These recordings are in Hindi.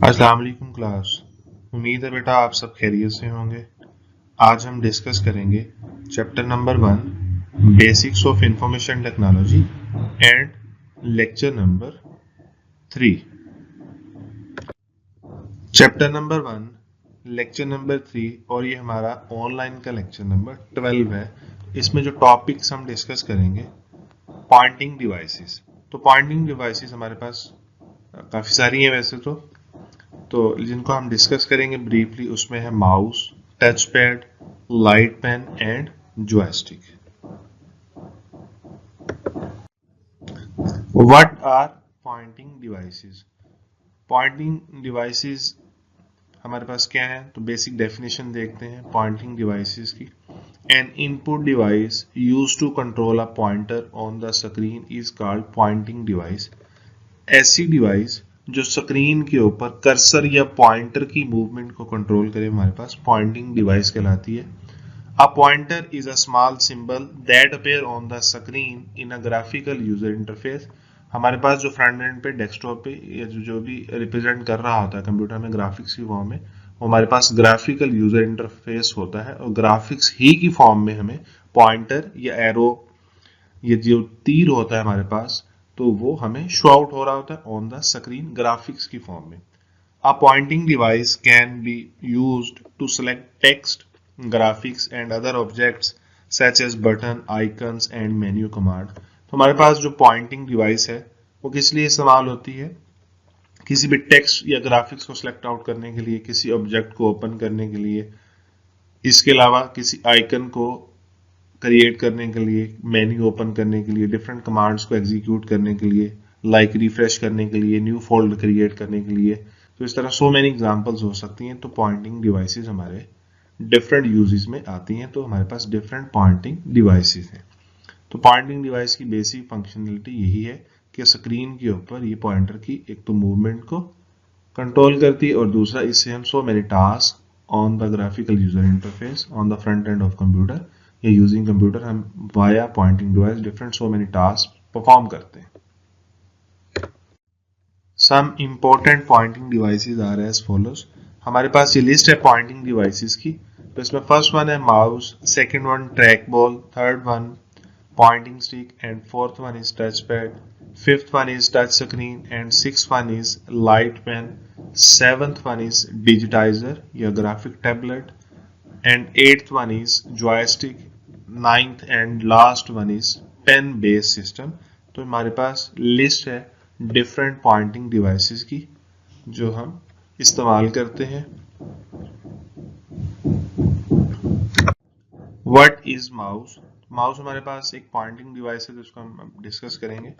अस्सलाम वालेकुम क्लास। उम्मीद है बेटा आप सब खैरियत से होंगे। आज हम डिस्कस करेंगे chapter number 1 basics of information technology and lecture number 3। Chapter number 1 lecture number 3 और ये हमारा ऑनलाइन का लेक्चर नंबर 12 है। इसमें जो टॉपिक्स हम डिस्कस करेंगे पॉइंटिंग डिवाइसेस। तो पॉइंटिंग डिवाइसेस हमारे पास काफ़ी सारी हैं वैसे तो जिनको हम डिस्कस करेंगे ब्रीफली उसमें है mouse, touch pad, light pen and joystick. What are pointing devices? Pointing devices हमारे पास क्या है तो बेसिक डेफिनेशन देखते हैं पॉइंटिंग डिवाइसेस की। An input device used to control a pointer on the screen is called pointing device. ऐसी डिवाइस जो स्क्रीन के ऊपर कर्सर या पॉइंटर की मूवमेंट को कंट्रोल करे हमारे पास पॉइंटिंग डिवाइस कहलाती है। A pointer is a small symbol that appear on the screen in a graphical user interface. हमारे पास जो फ्रंट एंड पे डेस्कटॉप पे या जो भी रिप्रेजेंट कर रहा होता है कंप्यूटर में ग्राफिक्स की फॉर्म में, वो हमारे पास ग्राफिकल यूजर इंटरफेस होता है और ग्राफिक्स ही की फॉर्म में हमें पॉइंटर या एरो, ये जो तीर होता है हमारे पास, तो वो हमें शो आउट हो रहा होता है ऑन द स्क्रीन ग्राफिक्स की फॉर्म में। A pointing device can be used to select text, graphics and other objects such as button, icons and menu command. तो हमारे पास जो पॉइंटिंग डिवाइस है वो किस लिए इस्तेमाल होती है? किसी भी टेक्स्ट या ग्राफिक्स को सिलेक्ट आउट करने के लिए, किसी ऑब्जेक्ट को ओपन करने के लिए, इसके अलावा किसी आइकन को क्रिएट करने के लिए, मेन्यू ओपन करने के लिए, डिफरेंट कमांड्स को एग्जीक्यूट करने के लिए, लाइक रिफ्रेश करने के लिए, न्यू फोल्डर क्रिएट करने के लिए। तो इस तरह सो मेनी एग्जांपल्स हो सकती हैं। तो पॉइंटिंग डिवाइसेस हमारे डिफरेंट यूजेस में आती हैं। तो हमारे पास डिफरेंट पॉइंटिंग डिवाइसेस हैं। तो पॉइंटिंग डिवाइस की बेसिक फंक्शनलिटी यही है कि स्क्रीन के ऊपर ये पॉइंटर की एक तो मूवमेंट को कंट्रोल करती है और दूसरा इससे हम so many task on the graphical user interface on the front end of computer या यूजिंग कंप्यूटर हम via pointing device different so many task perform करते हैं। Some important pointing devices are as follows. हमारे पास ये लिस्ट है पॉइंटिंग डिवाइसेस की। तो इसमें फर्स्ट वन है mouse, second one track ball, third one pointing stick and fourth one is touchpad, fifth one is touch screen and sixth one is light pen, seventh one is digitizer या graphic tablet and eighth one is joystick, ninth and last one is pen based system। तो हमारे पास लिस्ट है डिफरेंट पॉइंटिंग डिवाइसेस की जो हम इस्तेमाल करते हैं। What is mouse? माउस हमारे पास एक पॉइंटिंग डिवाइस है जिसको हम डिस्कस करेंगे।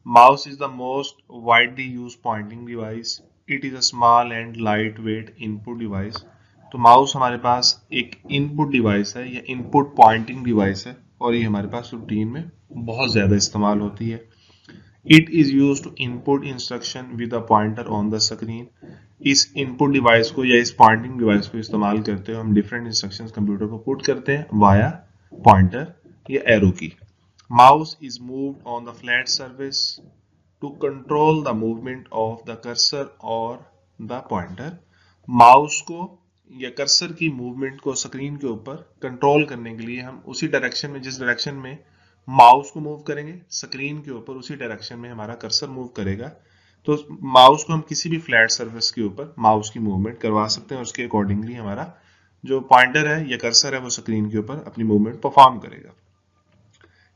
Mouse is the most widely used pointing device. It is a small and lightweight input device. तो माउस हमारे पास एक इनपुट डिवाइस है या इनपुट पॉइंटिंग डिवाइस है और ये हमारे पास रूटीन में बहुत ज़्यादा इस्तेमाल होती है। It is used to input instruction with a pointer on the screen. इस इनपुट डिवाइस को या इस पॉइंटिंग डिवाइस को इस्तेमाल करते हुए हम डिफरेंट इंस्ट्रक्शंस कंप्यूटर को पुट करते हैं वाया पॉइंटर या एरो की। Mouse is moved on the flat surface to control the movement of the cursor or the pointer. Mouse को या कर्सर की मूवमेंट को स्क्रीन के ऊपर कंट्रोल करने के लिए हम उसी डायरेक्शन में, जिस डायरेक्शन में माउस को मूव करेंगे स्क्रीन के ऊपर, उसी डायरेक्शन में हमारा कर्सर मूव करेगा। तो माउस को हम किसी भी फ्लैट सर्फेस के ऊपर माउस की मूवमेंट करवा सकते हैं और उसके अकॉर्डिंगली हमारा जो पॉइंटर है या कर्सर है वो स्क्रीन के ऊपर अपनी मूवमेंट परफॉर्म करेगा।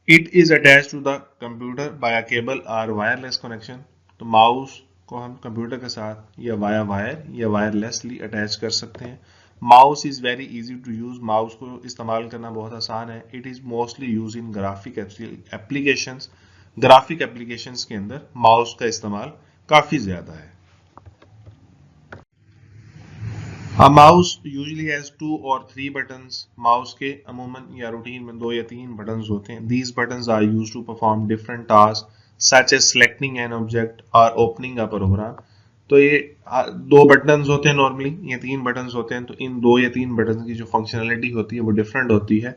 It is attached to the computer by a cable or wireless connection। तो माउस को हम कंप्यूटर के साथ या वाया वायर या वायरलेसली अटैच कर सकते हैं। Mouse is very easy to use. Mouse को इस्तेमाल करना बहुत आसान है। It is mostly use in graphic applications. Graphic applications के अंदर माउस का इस्तेमाल काफी ज्यादा है। A mouse usually has 2 or 3 buttons। Mouse के अमूमन या रूटीन में 2 या 3 buttons होते हैं। These buttons are used to perform different tasks such as selecting an object or opening a program। तो ये 2 buttons होते हैं नॉर्मली, ये 3 buttons होते हैं। तो इन 2 या 3 buttons की जो फंक्शनलिटी होती है वो डिफरेंट होती है।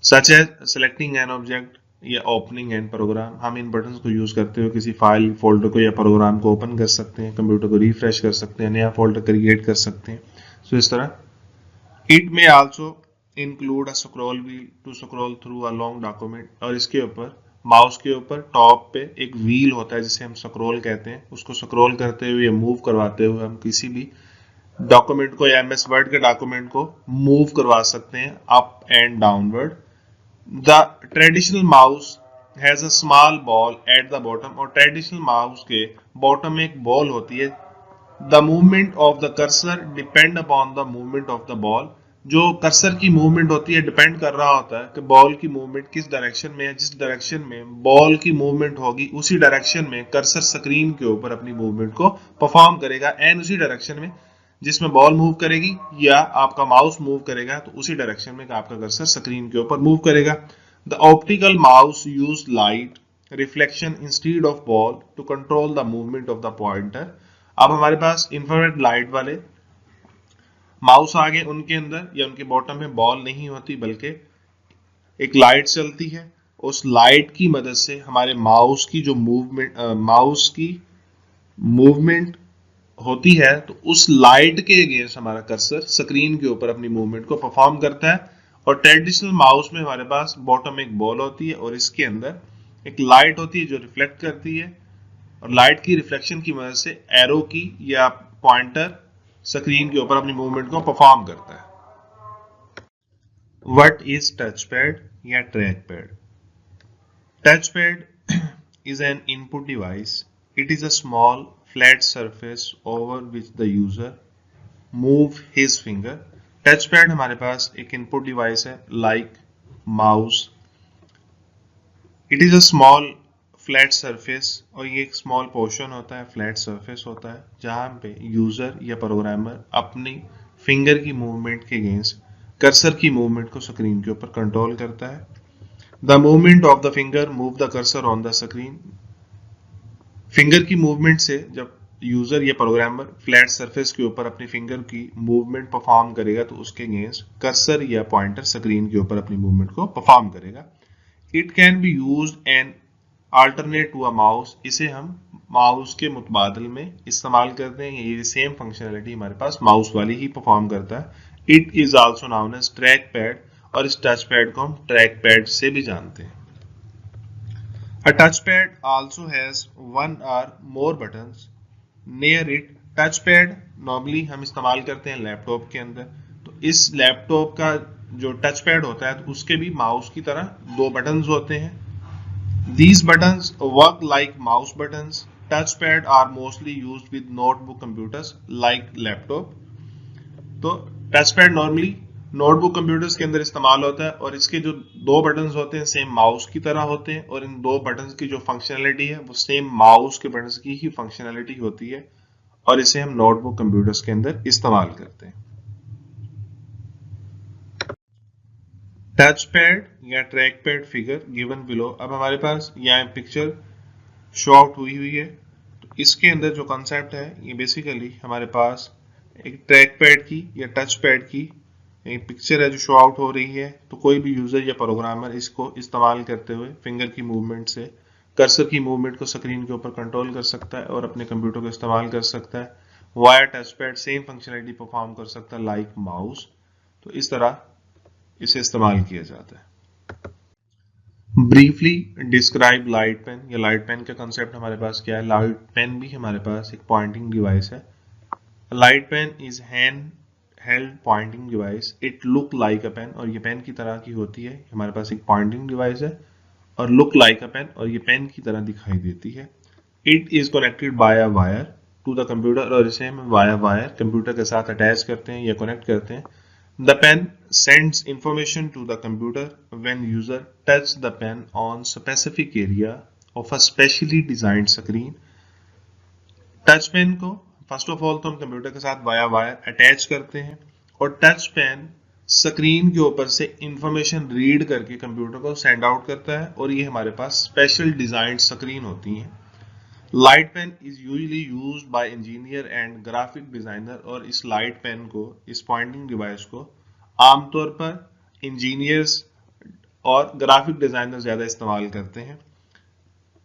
Such as selecting an object, or opening and program. हम इन बटन्स को यूज करते हुए किसी फाइल फोल्डर को या प्रोग्राम को ओपन कर सकते हैं, कंप्यूटर को रिफ्रेश कर सकते हैं, नया फोल्डर क्रिएट कर सकते हैं। सो इस तरह it may also include a scroll wheel to scroll through a long document. और इसके ऊपर माउस के ऊपर टॉप पे एक व्हील होता है जिसे हम स्क्रॉल कहते हैं। उसको स्क्रॉल करते हुए, मूव करवाते हुए हम किसी भी डॉक्यूमेंट को या एमएस वर्ड के डॉक्यूमेंट को मूव करवा सकते हैं up and downward. The traditional mouse has a small ball at the bottom. और ट्रेडिशनल माउस के बॉटम में एक बॉल होती है। The movement of the cursor depend upon the movement of the ball. जो कर्सर की मूवमेंट होती है डिपेंड कर रहा होता है कि बॉल की मूवमेंट किस डायरेक्शन में है। जिस डायरेक्शन में बॉल की मूवमेंट होगी उसी डायरेक्शन में कर्सर स्क्रीन के ऊपर अपनी मूवमेंट को परफॉर्म करेगा। एंड उसी डायरेक्शन में जिसमें बॉल मूव करेगी या आपका माउस मूव करेगा तो उसी डायरेक्शन में आपका कर्सर स्क्रीन के ऊपर मूव करेगा। The optical mouse use light reflection instead of ball to control the movement of the pointer. अब हमारे पास इंफ्रारेड लाइट वाले माउस आ गए, उनके अंदर या उनके बॉटम में बॉल नहीं होती बल्कि एक लाइट चलती है। उस लाइट की मदद से हमारे माउस की जो मूवमेंट होती है तो उस लाइट के अगेंस्ट हमारा कर्सर स्क्रीन के ऊपर अपनी मूवमेंट को परफॉर्म करता है। और ट्रेडिशनल माउस में हमारे पास बॉटम एक बॉल होती है और इसके अंदर एक लाइट होती है जो रिफ्लेक्ट करती है। और लाइट की रिफ्लेक्शन की मदद से एरो की या पॉइंटर स्क्रीन के ऊपर अपनी मूवमेंट को परफॉर्म करता है। व्हाट इज टच पैड या track pad? Touch pad is an input device. It is a small flat surface over which the user move his finger. Touch pad हमारे पास एक इनपुट डिवाइस है like mouse. It is a small flat surface और ये एक स्मॉल पोर्शन होता है, फ्लैट सरफेस होता है जहां पे यूजर या प्रोग्रामर अपनी फिंगर की मूवमेंट के अगेंस्ट कर्सर की मूवमेंट को स्क्रीन के ऊपर कंट्रोल करता है। The movement of the finger move the cursor on the screen. Finger की मूवमेंट से जब यूजर या प्रोग्रामर फ्लैट सरफेस के ऊपर अपनी फिंगर की मूवमेंट परफॉर्म करेगा तो उसके अगेंस्ट कर्सर या पॉइंटर स्क्रीन के ऊपर अपनी मूवमेंट को परफॉर्म करेगा। It can be used and alternate to a mouse. इसे हम माउस के मुतबादल में इस्तेमाल करते हैं। ये सेम फंक्शनैलिटी हमारे पास माउस वाली ही परफॉर्म करता है। It is also known as track pad और इस टच पैड को हम ट्रैक पैड से भी जानते हैं। A touch pad also has one or more buttons near it. Touch pad normally हम इस्तेमाल करते हैं लैपटॉप के अंदर। तो इस लैपटॉप का जो टच पैड होता है तो उसके भी माउस की तरह दो बटन्स होते हैं। These buttons work like mouse buttons. Touchpad are mostly used with notebook computers like laptop. तो टचपैड नॉर्मली नोटबुक कंप्यूटर्स के अंदर इस्तेमाल होता है और इसके जो दो बटन्स होते हैं सेम माउस की तरह होते हैं और इन दो बटन्स की जो फंक्शनैलिटी है वो सेम माउस के बटन्स की ही फंक्शनैलिटी होती है और इसे हम नोटबुक कंप्यूटर्स के अंदर इस्तेमाल करते हैं। टच पैड या track pad figure given below. अब हमारे पास यहाँ पिक्चर शो आउट हुई है। तो इसके अंदर जो कॉन्सेप्ट है ये बेसिकली हमारे पास एक ट्रैक पैड की या टच पैड की एक पिक्चर है जो शो आउट हो रही है। तो कोई भी यूजर या प्रोग्रामर इसको इस्तेमाल करते हुए फिंगर की मूवमेंट से कर्सर की मूवमेंट को स्क्रीन के ऊपर कंट्रोल कर सकता है और अपने कंप्यूटर को इस्तेमाल कर सकता है। Via touch pad same functionality perform कर सकता है लाइक माउस। तो इस तरह इसे इस्तेमाल किया जाता है। ब्रीफली डिस्क्राइब लाइट पेन या लाइट पेन का कंसेप्ट हमारे पास क्या है। लाइट पेन भी हमारे पास एक पॉइंटिंग डिवाइस है। Light pen is hand held pointing device. It look like a pen और ये पेन की तरह की होती है। हमारे पास एक पॉइंटिंग डिवाइस है और लुक लाइक अ पेन और ये पेन की तरह दिखाई देती है। It is connected by a wire to the computer और इसे हम वाया वायर कंप्यूटर के साथ अटैच करते हैं या कनेक्ट करते हैं। The pen sends information to the computer when user touch the pen on specific area of a specially designed screen. Touch pen को फर्स्ट ऑफ ऑल तो हम कंप्यूटर के साथ वाया वायर अटैच करते हैं और टच पेन स्क्रीन के ऊपर से इंफॉर्मेशन रीड करके कंप्यूटर को सेंड आउट करता है और ये हमारे पास स्पेशल डिजाइंड स्क्रीन होती हैं। Light pen is usually used by engineer and graphic designer और इस लाइट पेन को, इस पॉइंटिंग डिवाइस को आमतौर पर इंजीनियर्स और ग्राफिक डिजाइनर ज़्यादा इस्तेमाल करते हैं।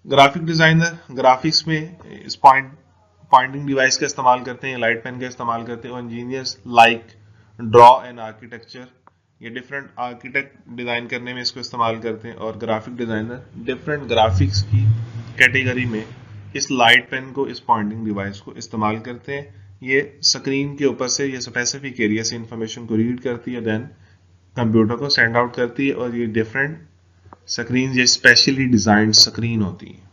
ग्राफिक डिजाइनर ग्राफिक्स में इस पॉइंटिंग डिवाइस का इस्तेमाल करते हैं, लाइट पेन का इस्तेमाल करते हैं, और engineers like draw and architecture, ये डिफरेंट आर्किटेक्ट डिजाइन करने में इसको इस्तेमाल करते हैं। और ग्राफिक डिजाइनर डिफरेंट ग्राफिक्स की कैटेगरी में इस लाइट पेन को, इस पॉइंटिंग डिवाइस को इस्तेमाल करते हैं। ये स्क्रीन के ऊपर से ये स्पेसिफिक एरिया से इंफॉर्मेशन को रीड करती है, देन कंप्यूटर को सेंड आउट करती है, और ये डिफरेंट स्क्रीन, ये स्पेशली डिजाइंड स्क्रीन होती है।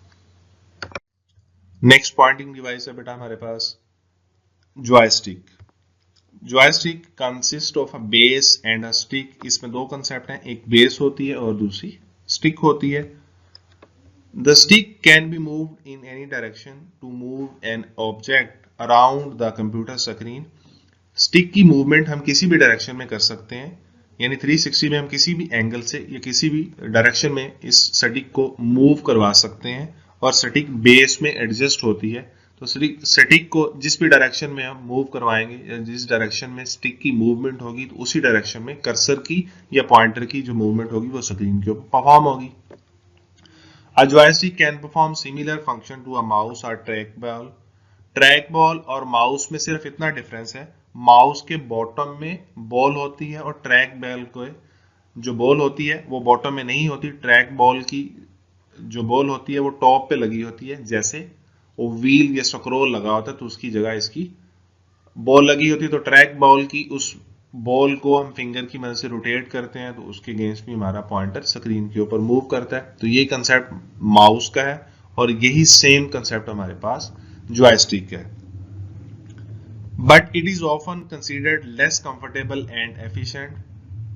नेक्स्ट पॉइंटिंग डिवाइस है बेटा हमारे पास joystick. Joystick consist of a base and a stick. इसमें दो कंसेप्ट हैं, एक बेस होती है और दूसरी स्टिक होती है। The stick can be moved in any direction to move an object around the computer screen. Stick की मूवमेंट हम किसी भी डायरेक्शन में कर सकते हैं, यानी 360 में हम किसी भी एंगल से या किसी भी डायरेक्शन में इस स्टिक को मूव करवा सकते हैं, और स्टिक बेस में एडजस्ट होती है। तो स्टिक को जिस भी डायरेक्शन में हम मूव करवाएंगे या जिस डायरेक्शन में स्टिक की मूवमेंट होगी, तो उसी डायरेक्शन में कर्सर की या पॉइंटर की जो मूवमेंट होगी वो स्क्रीन के ऊपर परफॉर्म होगी। A joystick can perform similar function to a mouse or trackball। Track ball और माउस में सिर्फ इतना डिफरेंस है, माउस के बॉटम में बॉल होती है और ट्रैक बॉल को जो बॉल होती है वो बॉटम में नहीं होती। ट्रैक बॉल की जो बॉल होती है वो टॉप पे लगी होती है, जैसे वो व्हील या स्क्रोल लगा होता है तो उसकी जगह इसकी बॉल लगी होती है। तो ट्रैक बॉल की उस बॉल को हम फिंगर की मदद से रोटेट करते हैं, तो उसके अगेंस्ट भी हमारा पॉइंटर स्क्रीन के ऊपर मूव करता है। तो ये कंसेप्ट माउस का है, और यही सेम कंसेप्ट हमारे पास जॉयस्टिक है। But it is often considered less comfortable and efficient.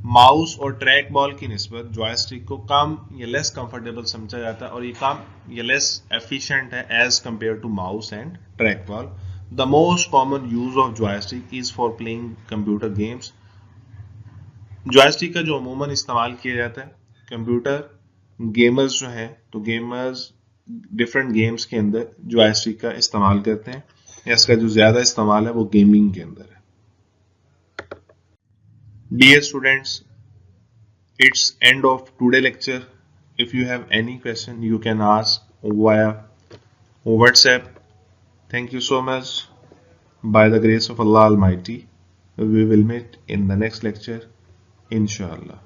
Mouse और ट्रैक बॉल की निस्बत जॉयस्टिक को कम या लेस कंफर्टेबल समझा जाता है, और ये कम या लेस एफिशिएंट है as compare to mouse and track ball. The most common use of joystick is for playing computer games। joystick का जो अमूमन इस्तेमाल किया जाता है कंप्यूटर गेमर्स जो हैं, तो गेमर्स डिफरेंट गेम्स के अंदर joystick का इस्तेमाल करते हैं, या इसका जो ज्यादा इस्तेमाल है वो गेमिंग के अंदर है। Dear students, it's end of today lecture। If you have any question, you can ask via WhatsApp। Thank you so much। By the grace of Allah Almighty, we will meet in the next lecture, inshallah.